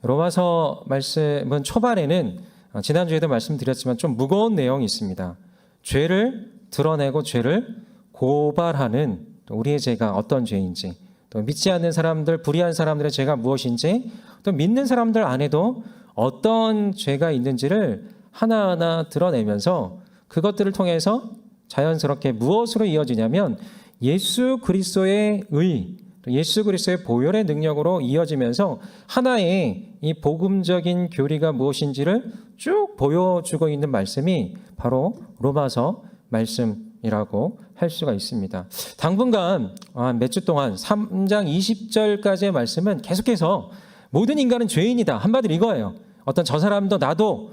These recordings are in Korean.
로마서 말씀은 초반에는 지난주에도 말씀드렸지만 좀 무거운 내용이 있습니다. 죄를 드러내고 죄를 고발하는 우리의 죄가 어떤 죄인지, 또 믿지 않는 사람들, 불의한 사람들의 죄가 무엇인지, 또 믿는 사람들 안에도 어떤 죄가 있는지를 하나하나 드러내면서 그것들을 통해서 자연스럽게 무엇으로 이어지냐면 예수 그리스도의 의, 예수 그리스도의 보혈의 능력으로 이어지면서 하나의 이 복음적인 교리가 무엇인지를 쭉 보여주고 있는 말씀이 바로 로마서 말씀이라고 할 수가 있습니다. 당분간 몇 주 동안 3장 20절까지의 말씀은 계속해서 모든 인간은 죄인이다. 한마디로 이거예요. 어떤 저 사람도 나도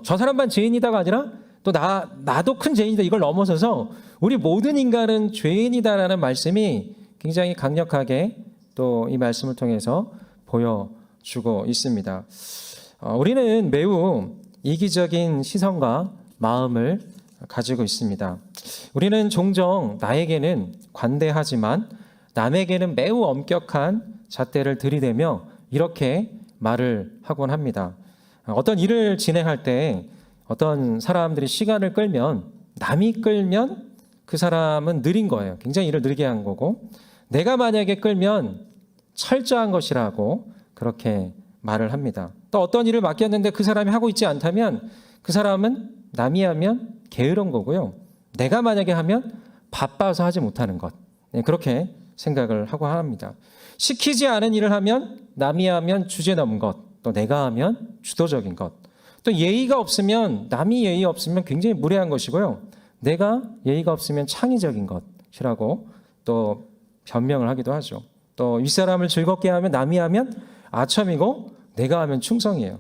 저 사람만 죄인이다가 아니라 또 나도 큰 죄인이다. 이걸 넘어서서 우리 모든 인간은 죄인이다라는 말씀이 굉장히 강력하게 또 이 말씀을 통해서 보여주고 있습니다. 우리는 매우 이기적인 시선과 마음을 가지고 있습니다. 우리는 종종 나에게는 관대하지만 남에게는 매우 엄격한 잣대를 들이대며 이렇게 말을 하곤 합니다. 어떤 일을 진행할 때 어떤 사람들이 시간을 끌면, 남이 끌면 그 사람은 느린 거예요. 굉장히 일을 느리게 한 거고, 내가 만약에 끌면 철저한 것이라고 그렇게 말을 합니다. 또 어떤 일을 맡겼는데 그 사람이 하고 있지 않다면 그 사람은 남이 하면 게으른 거고요. 내가 만약에 하면 바빠서 하지 못하는 것. 그렇게 생각을 하고 합니다. 시키지 않은 일을 하면 남이 하면 주제 넘은 것, 또 내가 하면 주도적인 것. 또 예의가 없으면, 남이 예의 없으면 굉장히 무례한 것이고요. 내가 예의가 없으면 창의적인 것이라고 또 변명을 하기도 하죠. 또 윗사람을 즐겁게 하면 남이 하면 아첨이고 내가 하면 충성이에요.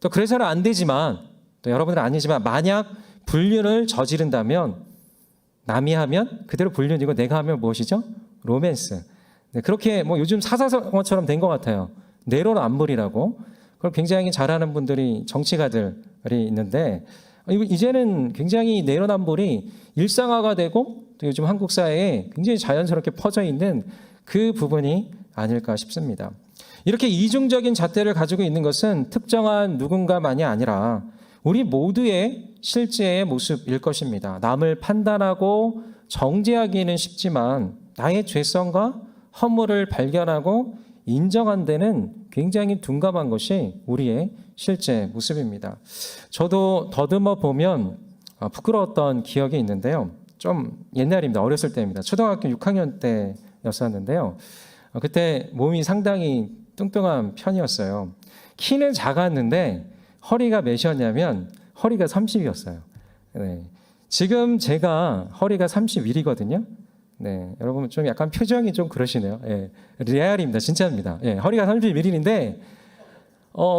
또 그래서는 안 되지만, 또 여러분들은 아니지만 만약 불륜을 저지른다면 남이 하면 그대로 불륜이고 내가 하면 무엇이죠? 로맨스. 네, 그렇게 뭐 요즘 사사성어처럼 된 것 같아요. 내로남불이라고. 그걸 굉장히 잘하는 분들이, 정치가들이 있는데 이제는 굉장히 내로남불이 일상화가 되고 또 요즘 한국 사회에 굉장히 자연스럽게 퍼져 있는 그 부분이 아닐까 싶습니다. 이렇게 이중적인 잣대를 가지고 있는 것은 특정한 누군가만이 아니라 우리 모두의 실제의 모습일 것입니다. 남을 판단하고 정죄하기는 쉽지만 나의 죄성과 허물을 발견하고 인정한 데는 굉장히 둔감한 것이 우리의 실제 모습입니다. 저도 더듬어 보면 부끄러웠던 기억이 있는데요. 좀 옛날입니다. 어렸을 때입니다. 초등학교 6학년 때였었는데요. 그때 몸이 상당히 뚱뚱한 편이었어요. 키는 작았는데 허리가 몇이었냐면 허리가 30이었어요. 네. 지금 제가 허리가 31이거든요. 네, 여러분 좀 약간 표정이 좀 그러시네요. 예, 레알입니다. 진짜입니다. 예, 허리가 31인데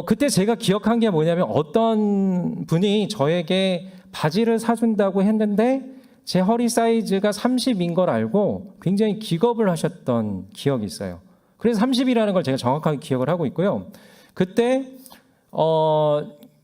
그때 제가 기억한 게 뭐냐면 어떤 분이 저에게 바지를 사준다고 했는데 제 허리 사이즈가 30인 걸 알고 굉장히 기겁을 하셨던 기억이 있어요. 그래서 30이라는 걸 제가 정확하게 기억을 하고 있고요. 그때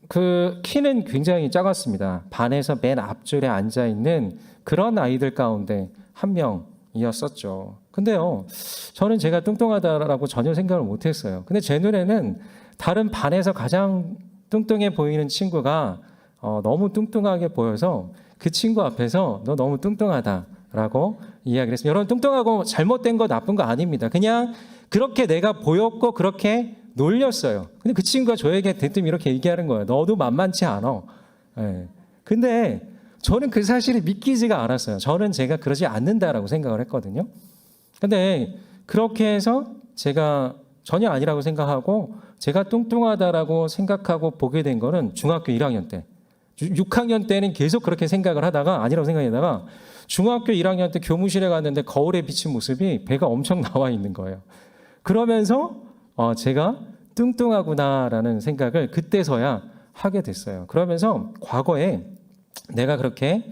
그 키는 굉장히 작았습니다. 반에서 맨 앞줄에 앉아 있는 그런 아이들 가운데 한 명이었었죠. 근데요, 저는 제가 뚱뚱하다라고 전혀 생각을 못했어요. 근데 제 눈에는 다른 반에서 가장 뚱뚱해 보이는 친구가 너무 뚱뚱하게 보여서 그 친구 앞에서 너 너무 뚱뚱하다라고 이야기를 했습니다. 여러분, 뚱뚱하고 잘못된 거 나쁜 거 아닙니다. 그냥 그렇게 내가 보였고 그렇게 놀렸어요. 근데 그 친구가 저에게 대뜸 이렇게 얘기하는 거예요. 너도 만만치 않아. 네. 근데 저는 그 사실을 믿기지가 않았어요. 저는 제가 그러지 않는다라고 생각을 했거든요. 근데 그렇게 해서 제가 전혀 아니라고 생각하고 제가 뚱뚱하다라고 생각하고 보게 된 거는 중학교 1학년 때. 6학년 때는 계속 그렇게 생각을 하다가 아니라고 생각하다가 중학교 1학년 때 교무실에 갔는데 거울에 비친 모습이 배가 엄청 나와 있는 거예요. 그러면서 제가 뚱뚱하구나라는 생각을 그때서야 하게 됐어요. 그러면서 과거에 내가 그렇게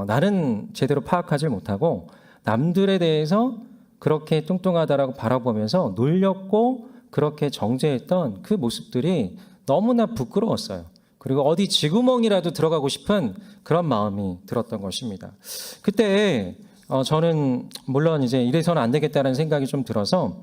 나는 제대로 파악하지 못하고 남들에 대해서 그렇게 뚱뚱하다라고 바라보면서 놀렸고 그렇게 정죄했던 그 모습들이 너무나 부끄러웠어요. 그리고 어디 쥐구멍이라도 들어가고 싶은 그런 마음이 들었던 것입니다. 그때 저는 물론 이제 이래서는 안 되겠다는 생각이 좀 들어서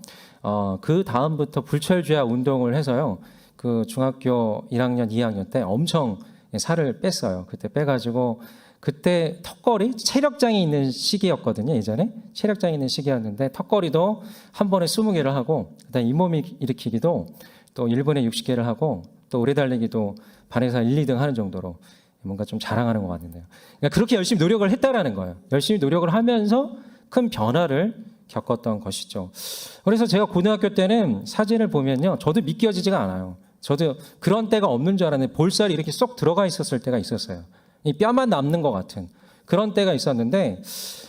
그 다음부터 불철주야 운동을 해서요. 그 중학교 1학년, 2학년 때 엄청 살을 뺐어요. 그때 빼가지고 그때 턱걸이 체력장이 있는 시기였거든요. 예전에 체력장이 있는 시기였는데 턱걸이도 한 번에 20개를 하고 그다음에 잇몸 일으키기도 또 1분에 60개를 하고 또 오래 달리기도 반에서 1, 2등 하는 정도로 뭔가 좀 자랑하는 것 같은데요. 그러니까 그렇게 열심히 노력을 했다라는 거예요. 열심히 노력을 하면서 큰 변화를 겪었던 것이죠. 그래서 제가 고등학교 때는 사진을 보면요, 저도 믿겨지지가 않아요. 저도 그런 때가 없는 줄 알았는데 볼살이 이렇게 쏙 들어가 있었을 때가 있었어요. 이 뼈만 남는 것 같은 그런 때가 있었는데,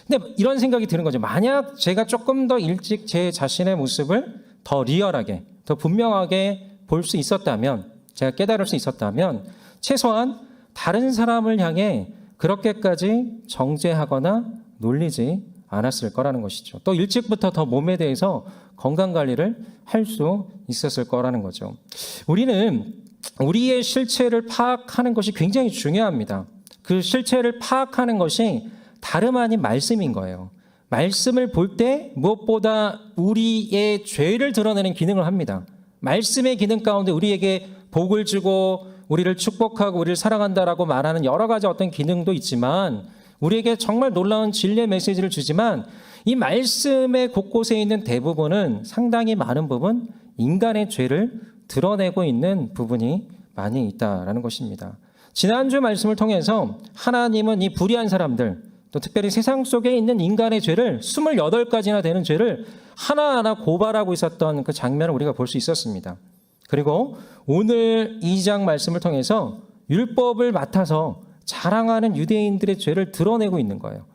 근데 이런 생각이 드는 거죠. 만약 제가 조금 더 일찍 제 자신의 모습을 더 리얼하게, 더 분명하게 볼 수 있었다면, 제가 깨달을 수 있었다면 최소한 다른 사람을 향해 그렇게까지 정죄하거나 놀리지 않았을 거라는 것이죠. 또 일찍부터 더 몸에 대해서 건강관리를 할 수 있었을 거라는 거죠. 우리는 우리의 실체를 파악하는 것이 굉장히 중요합니다. 그 실체를 파악하는 것이 다름 아닌 말씀인 거예요. 말씀을 볼 때 무엇보다 우리의 죄를 드러내는 기능을 합니다. 말씀의 기능 가운데 우리에게 복을 주고 우리를 축복하고 우리를 사랑한다라고 말하는 여러 가지 어떤 기능도 있지만, 우리에게 정말 놀라운 진리의 메시지를 주지만, 이 말씀의 곳곳에 있는 대부분은, 상당히 많은 부분, 인간의 죄를 드러내고 있는 부분이 많이 있다라는 것입니다. 지난주 말씀을 통해서 하나님은 이 불의한 사람들, 또 특별히 세상 속에 있는 인간의 죄를 28가지나 되는 죄를 하나하나 고발하고 있었던 그 장면을 우리가 볼 수 있었습니다. 그리고 오늘 2장 말씀을 통해서 율법을 맡아서 자랑하는 유대인들의 죄를 드러내고 있는 거예요.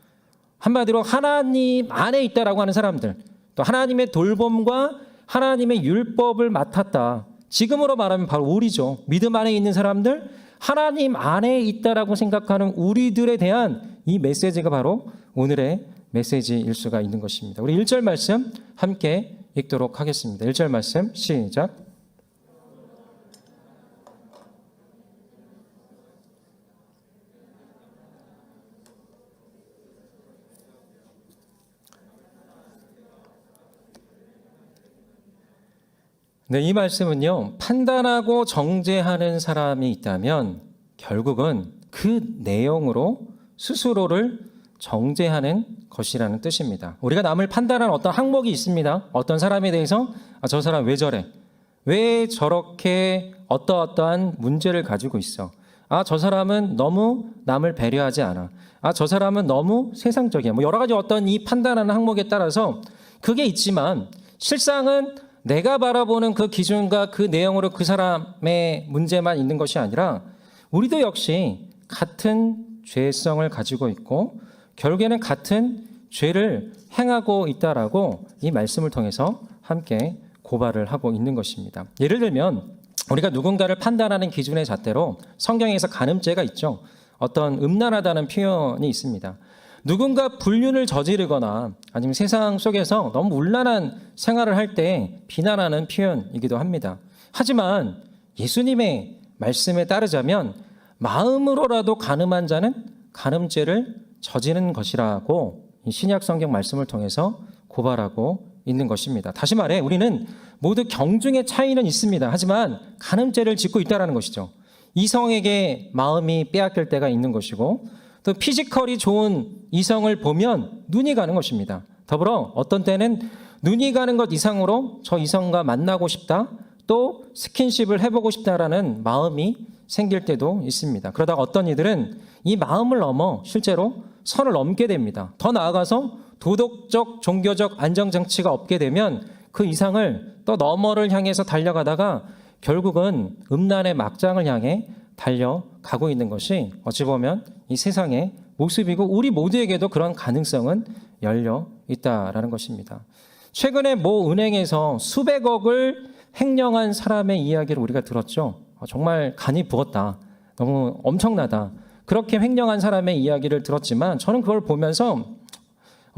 한마디로 하나님 안에 있다라고 하는 사람들, 또 하나님의 돌봄과 하나님의 율법을 맡았다. 지금으로 말하면 바로 우리죠. 믿음 안에 있는 사람들, 하나님 안에 있다라고 생각하는 우리들에 대한 이 메시지가 바로 오늘의 메시지일 수가 있는 것입니다. 우리 1절 말씀 함께 읽도록 하겠습니다. 1절 말씀 시작. 네, 이 말씀은요, 판단하고 정죄하는 사람이 있다면 결국은 그 내용으로 스스로를 정죄하는 것이라는 뜻입니다. 우리가 남을 판단하는 어떤 항목이 있습니다. 어떤 사람에 대해서 저 사람 왜 저래? 왜 저렇게 어떠어떠한 문제를 가지고 있어? 저 사람은 너무 남을 배려하지 않아. 저 사람은 너무 세상적이야. 뭐 여러 가지 어떤 이 판단하는 항목에 따라서 그게 있지만, 실상은 내가 바라보는 그 기준과 그 내용으로 그 사람의 문제만 있는 것이 아니라 우리도 역시 같은 죄성을 가지고 있고 결국에는 같은 죄를 행하고 있다라고 이 말씀을 통해서 함께 고발을 하고 있는 것입니다. 예를 들면 우리가 누군가를 판단하는 기준의 잣대로 성경에서 간음죄가 있죠. 어떤 음란하다는 표현이 있습니다. 누군가 불륜을 저지르거나 아니면 세상 속에서 너무 문란한 생활을 할 때 비난하는 표현이기도 합니다. 하지만 예수님의 말씀에 따르자면 마음으로라도 간음한 자는 간음죄를 저지른 것이라고 이 신약 성경 말씀을 통해서 고발하고 있는 것입니다. 다시 말해 우리는 모두 경중의 차이는 있습니다. 하지만 간음죄를 짓고 있다는 것이죠. 이성에게 마음이 빼앗길 때가 있는 것이고, 또 피지컬이 좋은 이성을 보면 눈이 가는 것입니다. 더불어 어떤 때는 눈이 가는 것 이상으로 저 이성과 만나고 싶다, 또 스킨십을 해보고 싶다라는 마음이 생길 때도 있습니다. 그러다가 어떤 이들은 이 마음을 넘어 실제로 선을 넘게 됩니다. 더 나아가서 도덕적, 종교적 안정장치가 없게 되면 그 이상을 또 너머를 향해서 달려가다가 결국은 음란의 막장을 향해 달려가고 있는 것이 어찌 보면 이 세상의 모습이고, 우리 모두에게도 그런 가능성은 열려 있다라는 것입니다. 최근에 모 은행에서 수백억을 횡령한 사람의 이야기를 우리가 들었죠. 정말 간이 부었다. 너무 엄청나다. 그렇게 횡령한 사람의 이야기를 들었지만 저는 그걸 보면서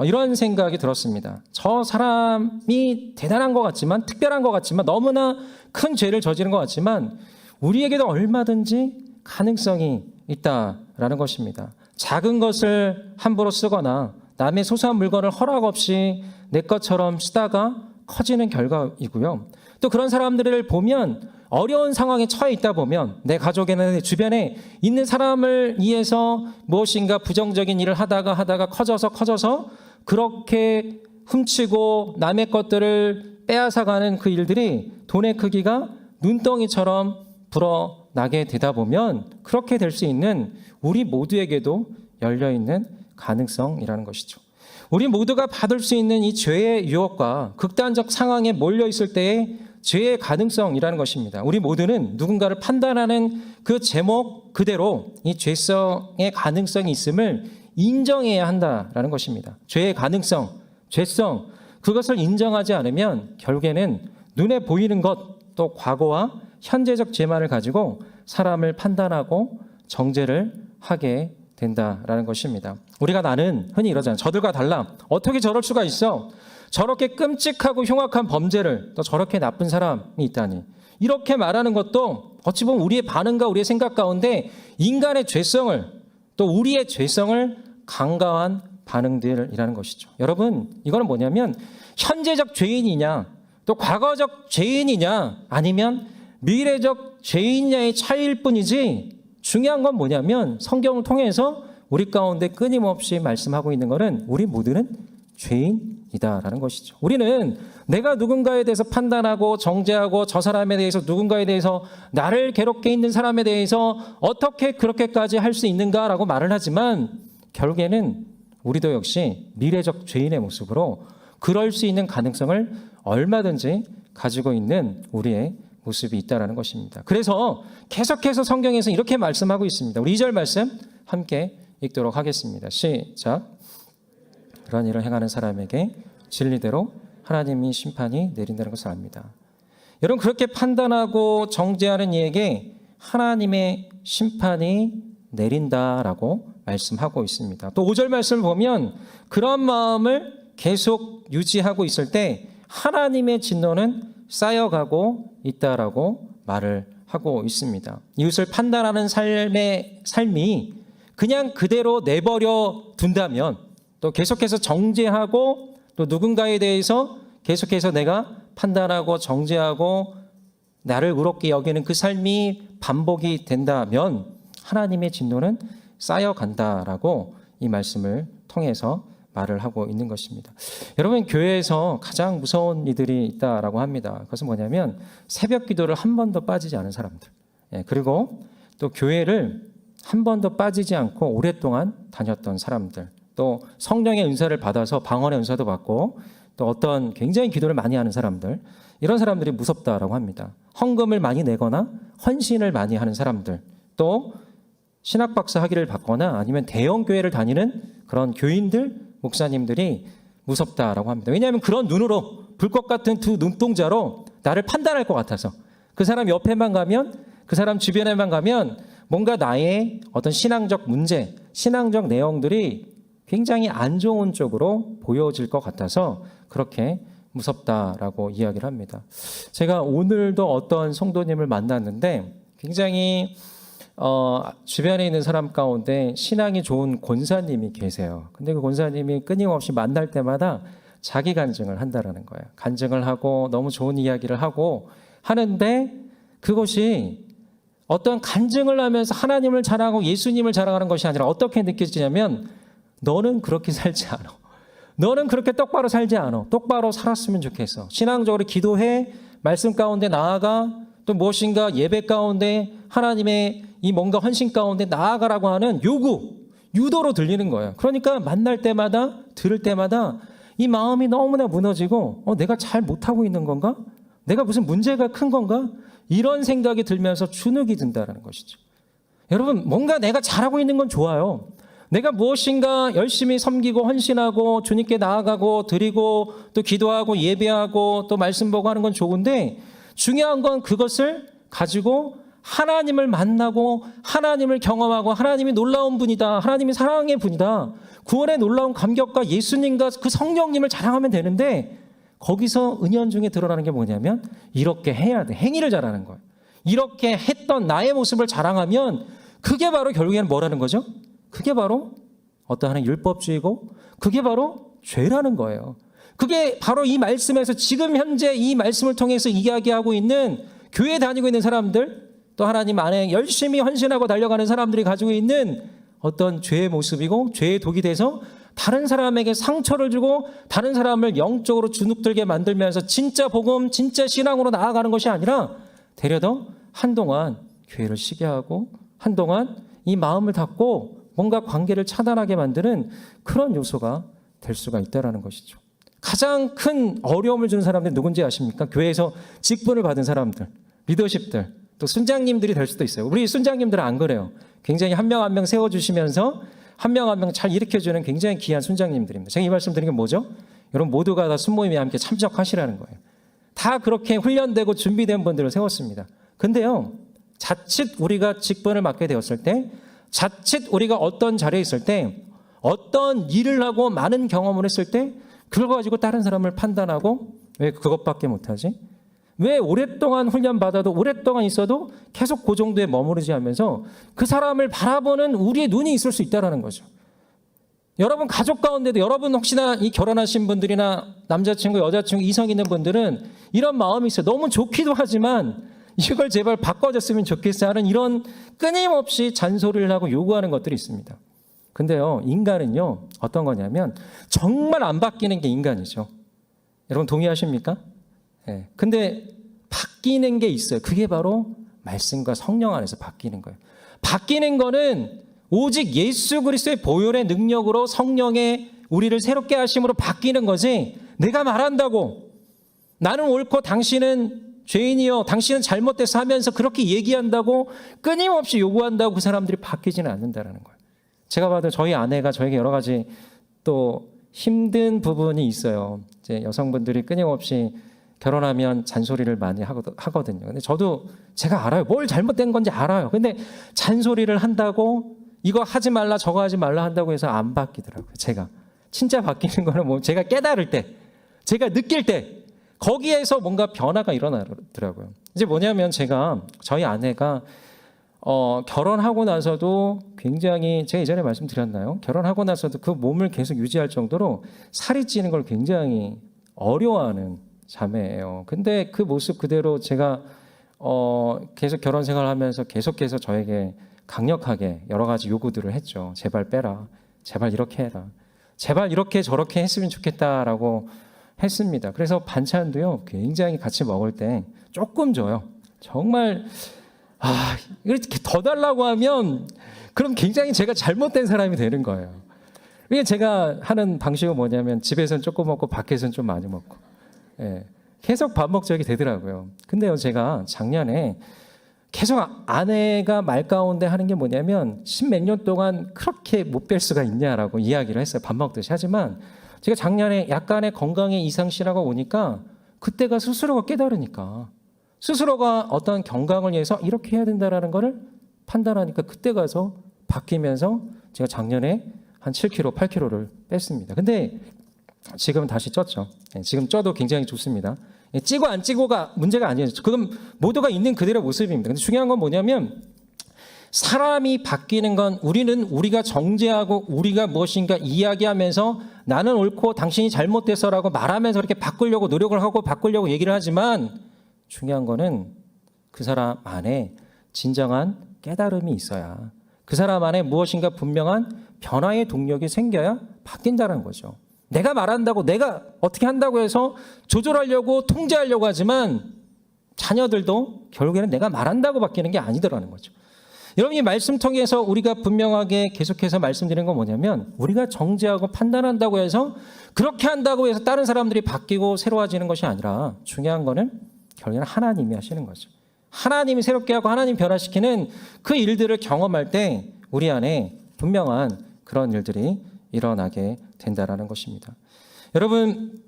이런 생각이 들었습니다. 저 사람이 대단한 것 같지만, 특별한 것 같지만, 너무나 큰 죄를 저지른 것 같지만 우리에게도 얼마든지 가능성이 있다라는 것입니다. 작은 것을 함부로 쓰거나 남의 소소한 물건을 허락 없이 내 것처럼 쓰다가 커지는 결과이고요. 또 그런 사람들을 보면 어려운 상황에 처해 있다 보면 내 가족이나 내 주변에 있는 사람을 위해서 무엇인가 부정적인 일을 하다가 커져서 그렇게 훔치고 남의 것들을 빼앗아가는 그 일들이 돈의 크기가 눈덩이처럼 불어나게 되다 보면 그렇게 될 수 있는 우리 모두에게도 열려있는 가능성이라는 것이죠. 우리 모두가 받을 수 있는 이 죄의 유혹과 극단적 상황에 몰려있을 때의 죄의 가능성이라는 것입니다. 우리 모두는 누군가를 판단하는 그 제목 그대로 이 죄성의 가능성이 있음을 인정해야 한다라는 것입니다. 죄의 가능성, 죄성, 그것을 인정하지 않으면 결국에는 눈에 보이는 것, 또 과거와 현재적 죄만을 가지고 사람을 판단하고 정죄를 하게 된다라는 것입니다. 우리가 나는 흔히 이러잖아요. 저들과 달라. 어떻게 저럴 수가 있어? 저렇게 끔찍하고 흉악한 범죄를, 또 저렇게 나쁜 사람이 있다니. 이렇게 말하는 것도 어찌 보면 우리의 반응과 우리의 생각 가운데 인간의 죄성을, 또 우리의 죄성을 간과한 반응들이라는 것이죠. 여러분, 이거는 뭐냐면 현재적 죄인이냐, 또 과거적 죄인이냐, 아니면 미래적 죄인이냐의 차이일 뿐이지, 중요한 건 뭐냐면 성경을 통해서 우리 가운데 끊임없이 말씀하고 있는 것은 우리 모두는 죄인이다라는 것이죠. 우리는 내가 누군가에 대해서 판단하고 정죄하고 저 사람에 대해서, 누군가에 대해서, 나를 괴롭게 있는 사람에 대해서 어떻게 그렇게까지 할 수 있는가라고 말을 하지만 결국에는 우리도 역시 미래적 죄인의 모습으로 그럴 수 있는 가능성을 얼마든지 가지고 있는 우리의 모습이 있다는 것입니다. 그래서 계속해서 성경에서 이렇게 말씀하고 있습니다. 우리 2절 말씀 함께 읽도록 하겠습니다. 시작. 그런 일을 행하는 사람에게 진리대로 하나님이 심판이 내린다는 것을 압니다. 여러분, 그렇게 판단하고 정죄하는 이에게 하나님의 심판이 내린다라고 말씀하고 있습니다. 또 5절 말씀을 보면 그런 마음을 계속 유지하고 있을 때 하나님의 진노는 쌓여가고 있다라고 말을 하고 있습니다. 이웃을 판단하는 삶이 그냥 그대로 내버려 둔다면, 또 계속해서 정죄하고 또 누군가에 대해서 계속해서 내가 판단하고 정죄하고 나를 의롭게 여기는 그 삶이 반복이 된다면 하나님의 진노는 쌓여간다라고 이 말씀을 통해서 말을 하고 있는 것입니다. 여러분, 교회에서 가장 무서운 이들이 있다라고 합니다. 그것은 뭐냐면 새벽 기도를 한 번도 빠지지 않은 사람들, 그리고 또 교회를 한 번도 빠지지 않고 오랫동안 다녔던 사람들, 또 성령의 은사를 받아서 방언의 은사도 받고 또 어떤 굉장히 기도를 많이 하는 사람들, 이런 사람들이 무섭다라고 합니다. 헌금을 많이 내거나 헌신을 많이 하는 사람들, 또 신학박사 학위를 받거나 아니면 대형 교회를 다니는 그런 교인들, 목사님들이 무섭다라고 합니다. 왜냐하면 그런 눈으로, 불꽃 같은 두 눈동자로 나를 판단할 것 같아서, 그 사람 옆에만 가면, 그 사람 주변에만 가면 뭔가 나의 어떤 신앙적 문제, 신앙적 내용들이 굉장히 안 좋은 쪽으로 보여질 것 같아서 그렇게 무섭다라고 이야기를 합니다. 제가 오늘도 어떤 성도님을 만났는데 굉장히 주변에 있는 사람 가운데 신앙이 좋은 권사님이 계세요. 근데 그 권사님이 끊임없이 만날 때마다 자기 간증을 한다라는 거예요. 간증을 하고 너무 좋은 이야기를 하고 하는데, 그것이 어떤 간증을 하면서 하나님을 자랑하고 예수님을 자랑하는 것이 아니라 어떻게 느껴지냐면, 너는 그렇게 살지 않아. 너는 그렇게 똑바로 살지 않아. 똑바로 살았으면 좋겠어. 신앙적으로 기도해, 말씀 가운데 나아가, 또 무엇인가 예배 가운데 하나님의 이 뭔가 헌신 가운데 나아가라고 하는 요구, 유도로 들리는 거예요. 그러니까 만날 때마다, 들을 때마다 이 마음이 너무나 무너지고 내가 잘 못하고 있는 건가? 내가 무슨 문제가 큰 건가? 이런 생각이 들면서 주눅이 든다는 것이죠. 여러분, 뭔가 내가 잘하고 있는 건 좋아요. 내가 무엇인가 열심히 섬기고 헌신하고 주님께 나아가고 드리고 또 기도하고 예배하고 또 말씀 보고 하는 건 좋은데, 중요한 건 그것을 가지고 하나님을 만나고 하나님을 경험하고 하나님이 놀라운 분이다, 하나님이 사랑의 분이다, 구원의 놀라운 감격과 예수님과 그 성령님을 자랑하면 되는데, 거기서 은연중에 드러나는 게 뭐냐면 이렇게 해야 돼. 행위를 잘하는 거예요. 이렇게 했던 나의 모습을 자랑하면 그게 바로 결국에는 뭐라는 거죠? 그게 바로 어떠한 율법주의고 그게 바로 죄라는 거예요. 그게 바로 이 말씀에서 지금 현재 이 말씀을 통해서 이야기하고 있는 교회 다니고 있는 사람들, 또 하나님 안에 열심히 헌신하고 달려가는 사람들이 가지고 있는 어떤 죄의 모습이고 죄의 독이 돼서 다른 사람에게 상처를 주고 다른 사람을 영적으로 주눅들게 만들면서 진짜 복음, 진짜 신앙으로 나아가는 것이 아니라 되려 더 한동안 교회를 쉬게 하고 한동안 이 마음을 닫고 뭔가 관계를 차단하게 만드는 그런 요소가 될 수가 있다는 것이죠. 가장 큰 어려움을 주는 사람들이 누군지 아십니까? 교회에서 직분을 받은 사람들, 리더십들, 또 순장님들이 될 수도 있어요. 우리 순장님들은 안 그래요. 굉장히 한 명 한 명 세워주시면서 한 명 한 명 잘 일으켜주는 굉장히 귀한 순장님들입니다. 제가 이 말씀 드린 게 뭐죠? 여러분 모두가 다 순모임에 함께 참석하시라는 거예요. 다 그렇게 훈련되고 준비된 분들을 세웠습니다. 근데요, 자칫 우리가 직분을 맡게 되었을 때, 자칫 우리가 어떤 자리에 있을 때, 어떤 일을 하고 많은 경험을 했을 때 그걸 가지고 다른 사람을 판단하고 왜 그것밖에 못하지? 왜 오랫동안 훈련받아도 오랫동안 있어도 계속 그 정도에 머무르지 하면서 그 사람을 바라보는 우리의 눈이 있을 수 있다는 거죠. 여러분 가족 가운데도 여러분 혹시나 이 결혼하신 분들이나 남자친구, 여자친구, 이성 있는 분들은 이런 마음이 있어요. 너무 좋기도 하지만 이걸 제발 바꿔줬으면 좋겠어 하는 이런 끊임없이 잔소리를 하고 요구하는 것들이 있습니다. 근데요, 인간은요, 어떤 거냐면 정말 안 바뀌는 게 인간이죠. 여러분 동의하십니까? 네. 근데 바뀌는 게 있어요. 그게 바로 말씀과 성령 안에서 바뀌는 거예요. 바뀌는 거는 오직 예수 그리스도의 보혈의 능력으로 성령의 우리를 새롭게 하심으로 바뀌는 거지, 내가 말한다고 나는 옳고 당신은 죄인이요, 당신은 잘못돼서 하면서 그렇게 얘기한다고 끊임없이 요구한다고 그 사람들이 바뀌지는 않는다는 거예요. 제가 봐도 저희 아내가 저에게 여러 가지 또 힘든 부분이 있어요. 이제 여성분들이 끊임없이 결혼하면 잔소리를 많이 하거든요. 근데 저도 제가 알아요. 뭘 잘못된 건지 알아요. 근데 잔소리를 한다고 이거 하지 말라 저거 하지 말라 한다고 해서 안 바뀌더라고요. 제가 진짜 바뀌는 거는 뭐 제가 깨달을 때, 제가 느낄 때 거기에서 뭔가 변화가 일어나더라고요. 이제 뭐냐면 제가 저희 아내가 결혼하고 나서도 굉장히, 제가 예전에 말씀드렸나요? 결혼하고 나서도 그 몸을 계속 유지할 정도로 살이 찌는 걸 굉장히 어려워하는 자매예요. 근데 그 모습 그대로 제가 계속 결혼 생활하면서 계속해서 저에게 강력하게 여러 가지 요구들을 했죠. 제발 빼라. 제발 이렇게 해라. 제발 이렇게 저렇게 했으면 좋겠다라고 했습니다. 그래서 반찬도요, 굉장히 같이 먹을 때 조금 줘요. 정말 이렇게 더 달라고 하면 그럼 굉장히 제가 잘못된 사람이 되는 거예요. 그게 제가 하는 방식은 뭐냐면 집에서는 조금 먹고 밖에서는 좀 많이 먹고, 예, 계속 밥 먹자게 되더라고요. 근데요, 제가 작년에 계속 아내가 말 가운데 하는 게 뭐냐면 십몇 년 동안 그렇게 못 뺄 수가 있냐라고 이야기를 했어요. 밥 먹듯이. 하지만 제가 작년에 약간의 건강에 이상실화가 오니까 그때가 스스로가 깨달으니까, 스스로가 어떤 건강을 위해서 이렇게 해야 된다라는 거를 판단하니까 그때 가서 바뀌면서 제가 작년에 한 7kg, 8kg를 뺐습니다. 근데 지금은 다시 쪘죠. 지금 쪄도 굉장히 좋습니다. 찌고 안 찌고가 문제가 아니에요. 그건 모두가 있는 그대로 모습입니다. 근데 중요한 건 뭐냐면 사람이 바뀌는 건 우리는 우리가 정죄하고 우리가 무엇인가 이야기하면서 나는 옳고 당신이 잘못돼서라고 말하면서 이렇게 바꾸려고 노력을 하고 바꾸려고 얘기를 하지만 중요한 거는 그 사람 안에 진정한 깨달음이 있어야, 그 사람 안에 무엇인가 분명한 변화의 동력이 생겨야 바뀐다는 거죠. 내가 말한다고, 내가 어떻게 한다고 해서 조절하려고 통제하려고 하지만 자녀들도 결국에는 내가 말한다고 바뀌는 게 아니더라는 거죠. 여러분, 이 말씀 통해서 우리가 분명하게 계속해서 말씀드리는 건 뭐냐면 우리가 정죄하고 판단한다고 해서 그렇게 한다고 해서 다른 사람들이 바뀌고 새로워지는 것이 아니라 중요한 거는 결국에는 하나님이 하시는 거죠. 하나님이 새롭게 하고 하나님 변화시키는 그 일들을 경험할 때 우리 안에 분명한 그런 일들이 일어나게 된다라는 것입니다. 여러분,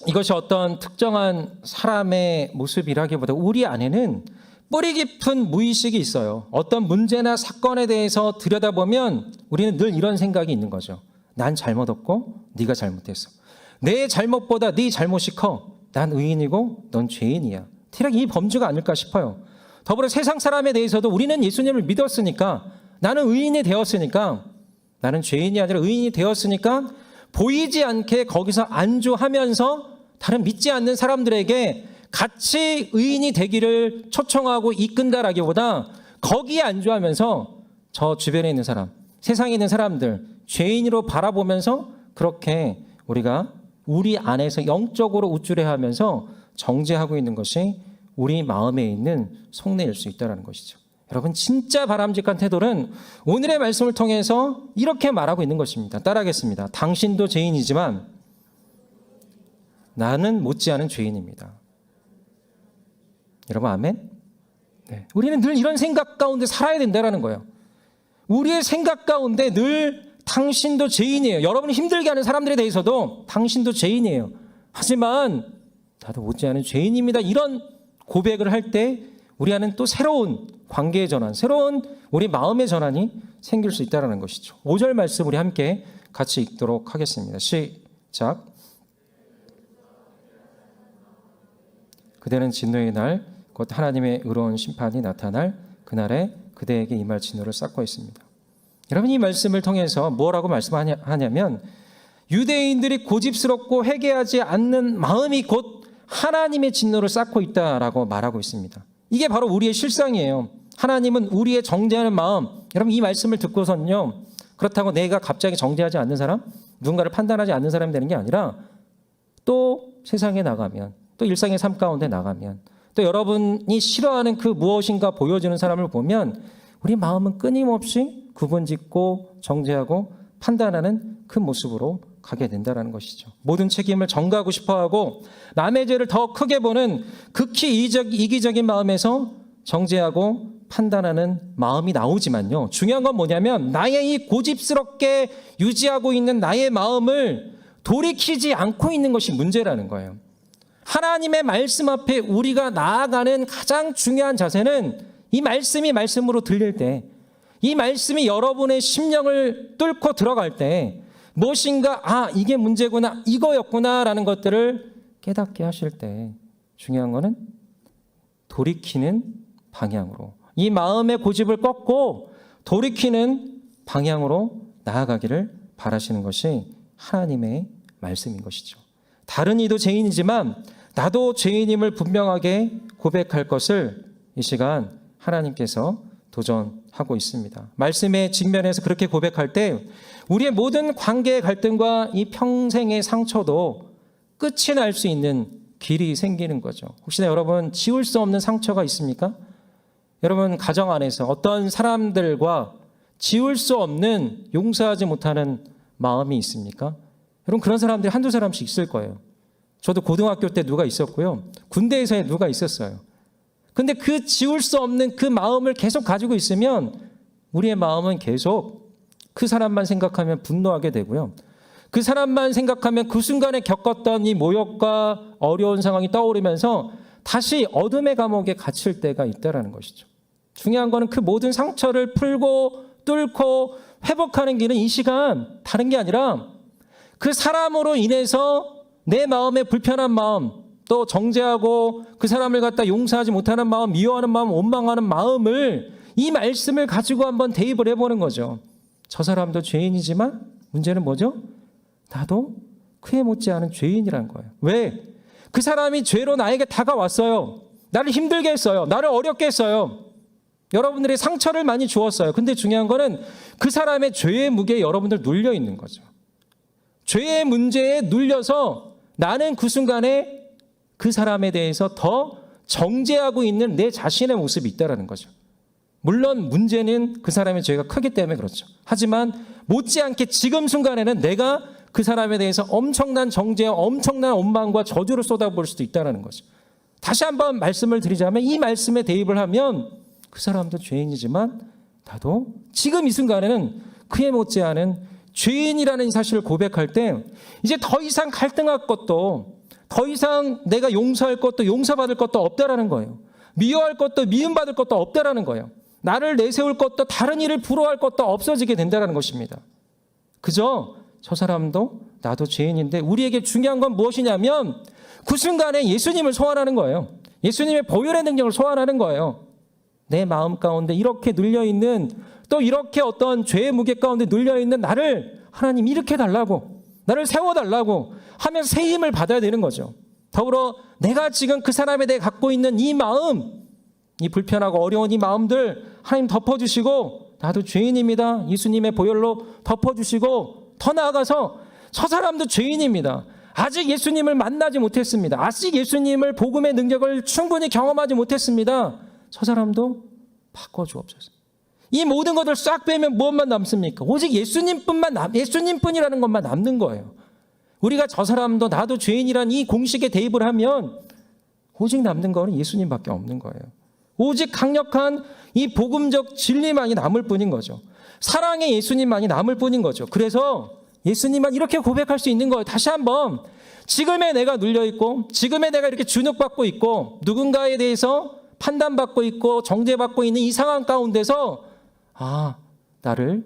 이것이 어떤 특정한 사람의 모습이라기보다 우리 안에는 뿌리 깊은 무의식이 있어요. 어떤 문제나 사건에 대해서 들여다보면 우리는 늘 이런 생각이 있는 거죠. 난 잘못 없고 네가 잘못했어. 내 잘못보다 네 잘못이 커. 난 의인이고 넌 죄인이야. 대략 이 범주가 아닐까 싶어요. 더불어 세상 사람에 대해서도 우리는 예수님을 믿었으니까, 나는 의인이 되었으니까, 나는 죄인이 아니라 의인이 되었으니까 보이지 않게 거기서 안주하면서 다른 믿지 않는 사람들에게 같이 의인이 되기를 초청하고 이끈다라기보다 거기에 안주하면서 저 주변에 있는 사람, 세상에 있는 사람들 죄인으로 바라보면서 그렇게 우리가 우리 안에서 영적으로 우쭐해하면서 정죄하고 있는 것이 우리 마음에 있는 속내일 수 있다는 것이죠. 여러분, 진짜 바람직한 태도는 오늘의 말씀을 통해서 이렇게 말하고 있는 것입니다. 따라하겠습니다. 당신도 죄인이지만 나는 못지않은 죄인입니다. 여러분, 아멘? 네. 우리는 늘 이런 생각 가운데 살아야 된다는 거예요. 우리의 생각 가운데 늘 당신도 죄인이에요. 여러분이 힘들게 하는 사람들에 대해서도 당신도 죄인이에요. 하지만 나도 못지않은 죄인입니다. 이런 고백을 할 때 우리 안은 또 새로운 관계의 전환, 새로운 우리 마음의 전환이 생길 수 있다는 것이죠. 5절 말씀 우리 함께 같이 읽도록 하겠습니다. 시작. 그대는 진노의 날, 곧 하나님의 의로운 심판이 나타날 그날에 그대에게 임할 진노를 쌓고 있습니다. 여러분, 이 말씀을 통해서 뭐라고 말씀하냐면 유대인들이 고집스럽고 회개하지 않는 마음이 곧 하나님의 진노를 쌓고 있다라고 말하고 있습니다. 이게 바로 우리의 실상이에요. 하나님은 우리의 정죄하는 마음, 여러분 이 말씀을 듣고서는요, 그렇다고 내가 갑자기 정죄하지 않는 사람, 누군가를 판단하지 않는 사람이 되는 게 아니라 또 세상에 나가면, 또 일상의 삶 가운데 나가면, 또 여러분이 싫어하는 그 무엇인가 보여주는 사람을 보면 우리 마음은 끊임없이 구분짓고 정죄하고 판단하는 그 모습으로 가게 된다는 것이죠. 모든 책임을 전가하고 싶어하고 남의 죄를 더 크게 보는 극히 이기적인 마음에서 정죄하고 판단하는 마음이 나오지만요, 중요한 건 뭐냐면 나의 이 고집스럽게 유지하고 있는 나의 마음을 돌이키지 않고 있는 것이 문제라는 거예요. 하나님의 말씀 앞에 우리가 나아가는 가장 중요한 자세는 이 말씀이 말씀으로 들릴 때, 이 말씀이 여러분의 심령을 뚫고 들어갈 때 무엇인가 이게 문제구나, 이거였구나라는 것들을 깨닫게 하실 때 중요한 거는 돌이키는 방향으로, 이 마음의 고집을 꺾고 돌이키는 방향으로 나아가기를 바라시는 것이 하나님의 말씀인 것이죠. 다른 이도 죄인이지만 나도 죄인임을 분명하게 고백할 것을 이 시간 하나님께서 도전하고 있습니다. 말씀의 직면에서 그렇게 고백할 때 우리의 모든 관계의 갈등과 이 평생의 상처도 끝이 날 수 있는 길이 생기는 거죠. 혹시나 여러분 지울 수 없는 상처가 있습니까? 여러분 가정 안에서 어떤 사람들과 지울 수 없는 용서하지 못하는 마음이 있습니까? 여러분 그런 사람들이 한두 사람씩 있을 거예요. 저도 고등학교 때 누가 있었고요. 군대에서 누가 있었어요. 근데 그 지울 수 없는 그 마음을 계속 가지고 있으면 우리의 마음은 계속 그 사람만 생각하면 분노하게 되고요. 그 사람만 생각하면 그 순간에 겪었던 이 모욕과 어려운 상황이 떠오르면서 다시 어둠의 감옥에 갇힐 때가 있다는 것이죠. 중요한 거는 그 모든 상처를 풀고 뚫고 회복하는 길은 이 시간 다른 게 아니라 그 사람으로 인해서 내 마음의 불편한 마음, 또 정죄하고 그 사람을 갖다 용서하지 못하는 마음, 미워하는 마음, 원망하는 마음을 이 말씀을 가지고 한번 대입을 해보는 거죠. 저 사람도 죄인이지만 문제는 뭐죠? 나도 그에 못지않은 죄인이란 거예요. 왜? 그 사람이 죄로 나에게 다가왔어요. 나를 힘들게 했어요. 나를 어렵게 했어요. 여러분들의 상처를 많이 주었어요. 근데 중요한 거는 그 사람의 죄의 무게에 여러분들 눌려 있는 거죠. 죄의 문제에 눌려서 나는 그 순간에 그 사람에 대해서 더 정죄하고 있는 내 자신의 모습이 있다는 거죠. 물론 문제는 그 사람의 죄가 크기 때문에 그렇죠. 하지만 못지않게 지금 순간에는 내가 그 사람에 대해서 엄청난 정죄와 엄청난 원망과 저주를 쏟아볼 수도 있다는 거죠. 다시 한번 말씀을 드리자면 이 말씀에 대입을 하면 그 사람도 죄인이지만 나도 지금 이 순간에는 그에 못지않은 죄인이라는 사실을 고백할 때 이제 더 이상 갈등할 것도, 더 이상 내가 용서할 것도 용서받을 것도 없다라는 거예요. 미워할 것도 미움받을 것도 없다라는 거예요. 나를 내세울 것도 다른 일을 부러워할 것도 없어지게 된다는 것입니다. 그저 저 사람도 나도 죄인인데 우리에게 중요한 건 무엇이냐면 그 순간에 예수님을 소환하는 거예요. 예수님의 보혈의 능력을 소환하는 거예요. 내 마음 가운데 이렇게 눌려있는, 또 이렇게 어떤 죄의 무게 가운데 눌려있는 나를 하나님 일으켜 달라고, 나를 세워달라고 하면서 새 힘을 받아야 되는 거죠. 더불어 내가 지금 그 사람에 대해 갖고 있는 이 마음, 이 불편하고 어려운 이 마음들 하나님 덮어주시고, 나도 죄인입니다, 예수님의 보혈로 덮어주시고, 더 나아가서 저 사람도 죄인입니다, 아직 예수님을 만나지 못했습니다, 아직 예수님을 복음의 능력을 충분히 경험하지 못했습니다, 저 사람도 바꿔주옵소서. 이 모든 것을 싹 빼면 무엇만 남습니까? 오직 예수님뿐이라는 것만 남는 거예요. 우리가 저 사람도 나도 죄인이란 이 공식에 대입을 하면 오직 남는 거는 예수님밖에 없는 거예요. 오직 강력한 이 복음적 진리만이 남을 뿐인 거죠. 사랑의 예수님만이 남을 뿐인 거죠. 그래서 예수님만 이렇게 고백할 수 있는 거예요. 다시 한번, 지금의 내가 눌려있고, 지금의 내가 이렇게 주눅받고 있고, 누군가에 대해서 판단받고 있고 정죄받고 있는 이 상황 가운데서 나를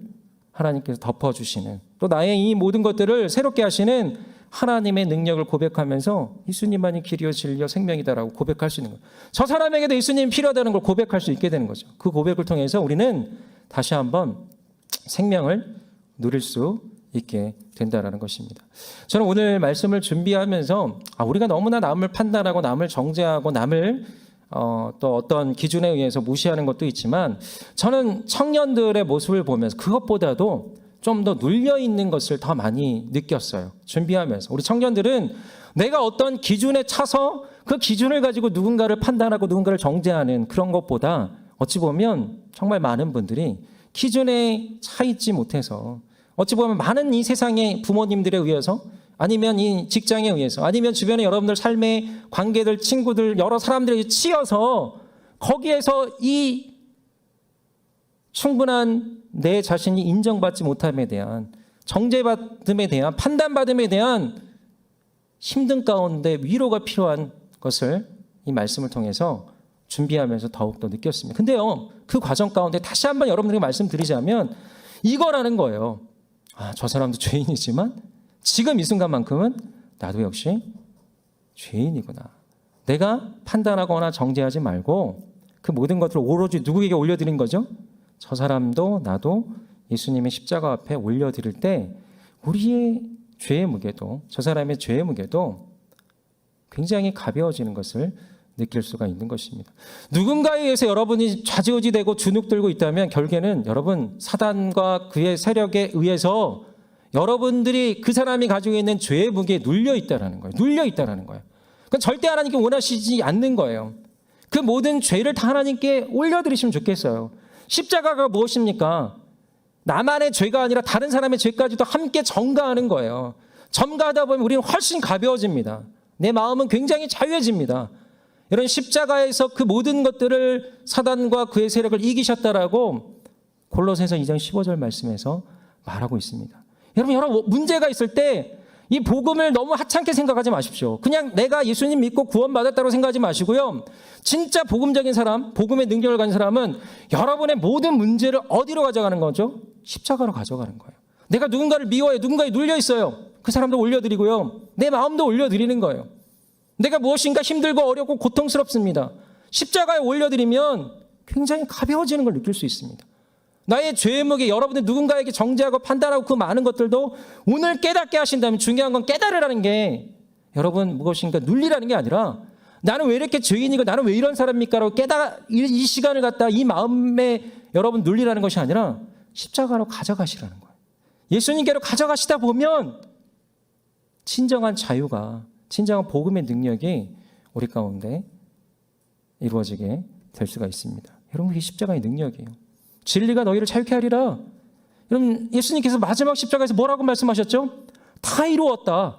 하나님께서 덮어주시는, 또 나의 이 모든 것들을 새롭게 하시는 하나님의 능력을 고백하면서 예수님만이 길이요 진리요 생명이다라고 고백할 수 있는 거예요. 저 사람에게도 예수님이 필요하다는 걸 고백할 수 있게 되는 거죠. 그 고백을 통해서 우리는 다시 한번 생명을 누릴 수 있게 된다라는 것입니다. 저는 오늘 말씀을 준비하면서 우리가 너무나 남을 판단하고 남을 정죄하고 남을 또 어떤 기준에 의해서 무시하는 것도 있지만, 저는 청년들의 모습을 보면서 그것보다도 좀 더 눌려있는 것을 더 많이 느꼈어요. 준비하면서. 우리 청년들은 내가 어떤 기준에 차서 그 기준을 가지고 누군가를 판단하고 누군가를 정죄하는 그런 것보다, 어찌 보면 정말 많은 분들이 기준에 차 있지 못해서, 어찌 보면 많은 이 세상의 부모님들에 의해서, 아니면 이 직장에 의해서, 아니면 주변의 여러분들 삶의 관계들, 친구들, 여러 사람들에게 치여서 거기에서 이 충분한 내 자신이 인정받지 못함에 대한, 정죄받음에 대한, 판단받음에 대한 힘든 가운데 위로가 필요한 것을 이 말씀을 통해서 준비하면서 더욱더 느꼈습니다. 근데요, 그 과정 가운데 다시 한번 여러분들에게 말씀드리자면 이거라는 거예요. 저 사람도 죄인이지만 지금 이 순간만큼은 나도 역시 죄인이구나. 내가 판단하거나 정죄하지 말고 그 모든 것들을 오로지 누구에게 올려드린 거죠? 저 사람도 나도 예수님의 십자가 앞에 올려드릴 때 우리의 죄의 무게도, 저 사람의 죄의 무게도 굉장히 가벼워지는 것을 느낄 수가 있는 것입니다. 누군가에 의해서 여러분이 좌지우지되고 주눅들고 있다면 결국에는 여러분, 사단과 그의 세력에 의해서 여러분들이 그 사람이 가지고 있는 죄의 무게에 눌려 있다는 거예요. 눌려 있다는 거예요. 그건 절대 하나님께 원하시지 않는 거예요. 그 모든 죄를 다 하나님께 올려드리시면 좋겠어요. 십자가가 무엇입니까? 나만의 죄가 아니라 다른 사람의 죄까지도 함께 전가하는 거예요. 전가하다 보면 우리는 훨씬 가벼워집니다. 내 마음은 굉장히 자유해집니다. 이런 십자가에서 그 모든 것들을, 사단과 그의 세력을 이기셨다라고 골로새서 2장 15절 말씀에서 말하고 있습니다. 여러분, 여러 문제가 있을 때 이 복음을 너무 하찮게 생각하지 마십시오. 그냥 내가 예수님 믿고 구원받았다고 생각하지 마시고요. 진짜 복음적인 사람, 복음의 능력을 가진 사람은 여러분의 모든 문제를 어디로 가져가는 거죠? 십자가로 가져가는 거예요. 내가 누군가를 미워해, 누군가에 눌려 있어요. 그 사람도 올려드리고요. 내 마음도 올려드리는 거예요. 내가 무엇인가 힘들고 어렵고 고통스럽습니다. 십자가에 올려드리면 굉장히 가벼워지는 걸 느낄 수 있습니다. 나의 죄의 무게, 여러분들 누군가에게 정죄하고 판단하고 그 많은 것들도 오늘 깨닫게 하신다면, 중요한 건 깨달으라는 게, 여러분 무엇인가 눌리라는 게 아니라 나는 왜 이렇게 죄인이고 나는 왜 이런 사람입니까? 라고 이 시간을 갖다 이 마음에 여러분 눌리라는 것이 아니라 십자가로 가져가시라는 거예요. 예수님께로 가져가시다 보면 진정한 자유가, 진정한 복음의 능력이 우리 가운데 이루어지게 될 수가 있습니다. 여러분, 이게 십자가의 능력이에요. 진리가 너희를 자유케 하리라. 여러분, 예수님께서 마지막 십자가에서 뭐라고 말씀하셨죠? 다 이루었다.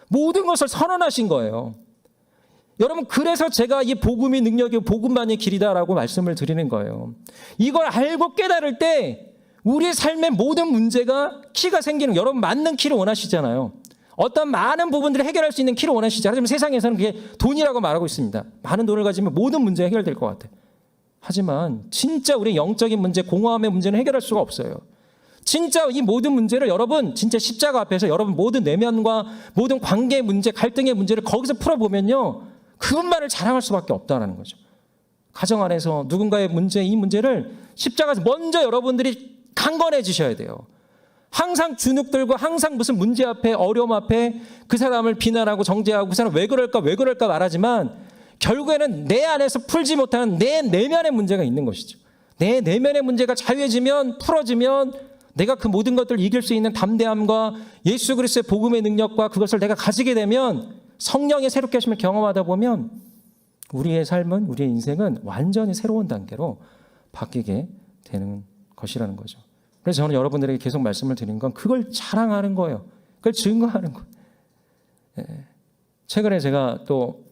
모든 것을 선언하신 거예요. 여러분, 그래서 제가 이 복음의 능력이 복음만이 길이다라고 말씀을 드리는 거예요. 이걸 알고 깨달을 때 우리의 삶의 모든 문제가 키가 생기는, 여러분 맞는 키를 원하시잖아요. 어떤 많은 부분들을 해결할 수 있는 키를 원하시잖아요. 하지만 세상에서는 그게 돈이라고 말하고 있습니다. 많은 돈을 가지면 모든 문제가 해결될 것 같아요. 하지만 진짜 우리 영적인 문제, 공허함의 문제는 해결할 수가 없어요. 진짜 이 모든 문제를 여러분, 진짜 십자가 앞에서 여러분 모든 내면과 모든 관계의 문제, 갈등의 문제를 거기서 풀어보면요, 그것만을 자랑할 수밖에 없다는 거죠. 가정 안에서 누군가의 문제, 이 문제를 십자가에서 먼저 여러분들이 강건해지셔야 돼요. 항상 주눅 들고 항상 무슨 문제 앞에 어려움 앞에 그 사람을 비난하고 정죄하고 그 사람 왜 그럴까 말하지만 결국에는 내 안에서 풀지 못하는 내 내면의 문제가 있는 것이죠. 내 내면의 문제가 자유해지면 풀어지면 내가 그 모든 것들을 이길 수 있는 담대함과 예수 그리스도의 복음의 능력과 그것을 내가 가지게 되면 성령의 새롭게 하심을 경험하다 보면 우리의 삶은 우리의 인생은 완전히 새로운 단계로 바뀌게 되는 것이라는 거죠. 그래서 저는 여러분들에게 계속 말씀을 드리는 건 그걸 자랑하는 거예요. 그걸 증거하는 거예요. 최근에 제가 또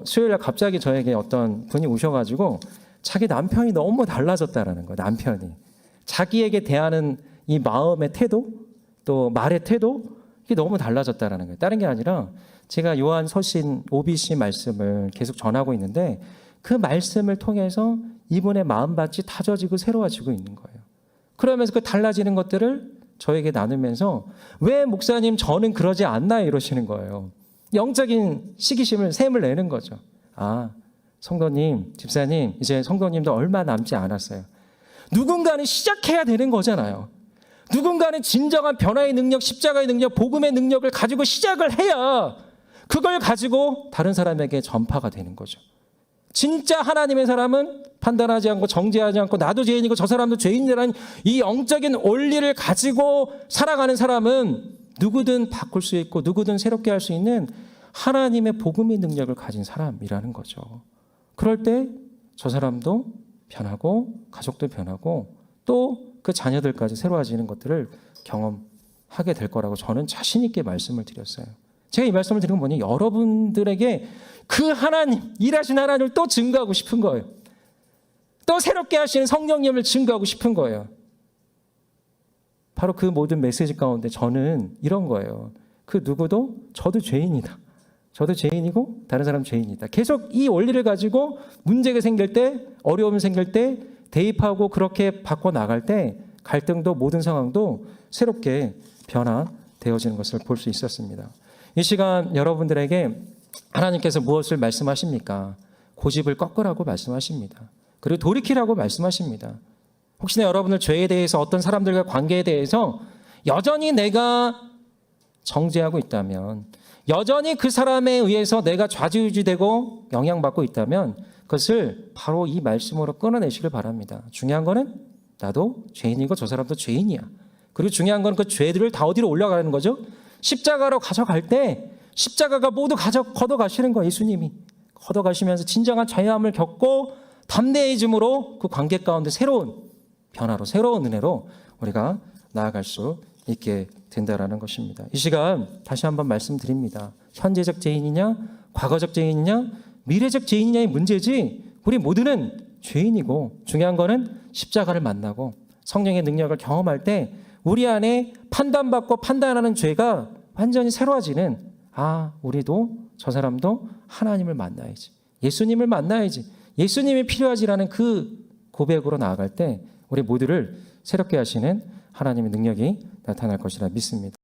수요일에 갑자기 저에게 어떤 분이 오셔가지고 자기 남편이 너무 달라졌다라는 거예요. 남편이 자기에게 대하는 이 마음의 태도 또 말의 태도 이게 너무 달라졌다라는 거예요. 다른 게 아니라 제가 요한 서신 OBC 말씀을 계속 전하고 있는데 그 말씀을 통해서 이분의 마음밭이 다져지고 새로워지고 있는 거예요. 그러면서 그 달라지는 것들을 저에게 나누면서 왜 목사님 저는 그러지 않나요? 이러시는 거예요. 영적인 시기심을 샘을 내는 거죠. 아, 성도님, 집사님 이제 성도님도 얼마 남지 않았어요. 누군가는 시작해야 되는 거잖아요. 누군가는 진정한 변화의 능력, 십자가의 능력, 복음의 능력을 가지고 시작을 해야 그걸 가지고 다른 사람에게 전파가 되는 거죠. 진짜 하나님의 사람은 판단하지 않고 정죄하지 않고 나도 죄인이고 저 사람도 죄인이라는 이 영적인 원리를 가지고 살아가는 사람은 누구든 바꿀 수 있고 누구든 새롭게 할 수 있는 하나님의 복음의 능력을 가진 사람이라는 거죠. 그럴 때 저 사람도 변하고 가족도 변하고 또 그 자녀들까지 새로워지는 것들을 경험하게 될 거라고 저는 자신 있게 말씀을 드렸어요. 제가 이 말씀을 드린 건 뭐냐, 여러분들에게 그 하나님, 일하신 하나님을 또 증거하고 싶은 거예요. 또 새롭게 하시는 성령님을 증거하고 싶은 거예요. 바로 그 모든 메시지 가운데 저는 이런 거예요. 그 누구도 저도 죄인이다. 저도 죄인이고 다른 사람 죄인이다. 계속 이 원리를 가지고 문제가 생길 때, 어려움이 생길 때 대입하고 그렇게 바꿔나갈 때 갈등도 모든 상황도 새롭게 변화되어지는 것을 볼 수 있었습니다. 이 시간 여러분들에게 하나님께서 무엇을 말씀하십니까? 고집을 꺾으라고 말씀하십니다. 그리고 돌이키라고 말씀하십니다. 혹시나 여러분들 죄에 대해서 어떤 사람들과 관계에 대해서 여전히 내가 정죄하고 있다면, 여전히 그 사람에 의해서 내가 좌지우지되고 영향받고 있다면 그것을 바로 이 말씀으로 끊어내시길 바랍니다. 중요한 거는 나도 죄인이고 저 사람도 죄인이야. 그리고 중요한 건 그 죄들을 다 어디로 올라가는 거죠? 십자가로 가져갈 때 십자가가 모두 걷어가시는 거예요. 예수님이 걷어가시면서 진정한 자유함을 겪고 담대해짐으로 그 관계 가운데 새로운 변화로, 새로운 은혜로 우리가 나아갈 수 있게 된다라는 것입니다. 이 시간 다시 한번 말씀드립니다. 현재적 죄인이냐, 과거적 죄인이냐, 미래적 죄인이냐의 문제지 우리 모두는 죄인이고 중요한 거는 십자가를 만나고 성령의 능력을 경험할 때 우리 안에 판단받고 판단하는 죄가 완전히 새로워지는, 아, 우리도 저 사람도 하나님을 만나야지, 예수님을 만나야지, 예수님이 필요하지라는 그 고백으로 나아갈 때 우리 모두를 새롭게 하시는 하나님의 능력이 나타날 것이라 믿습니다.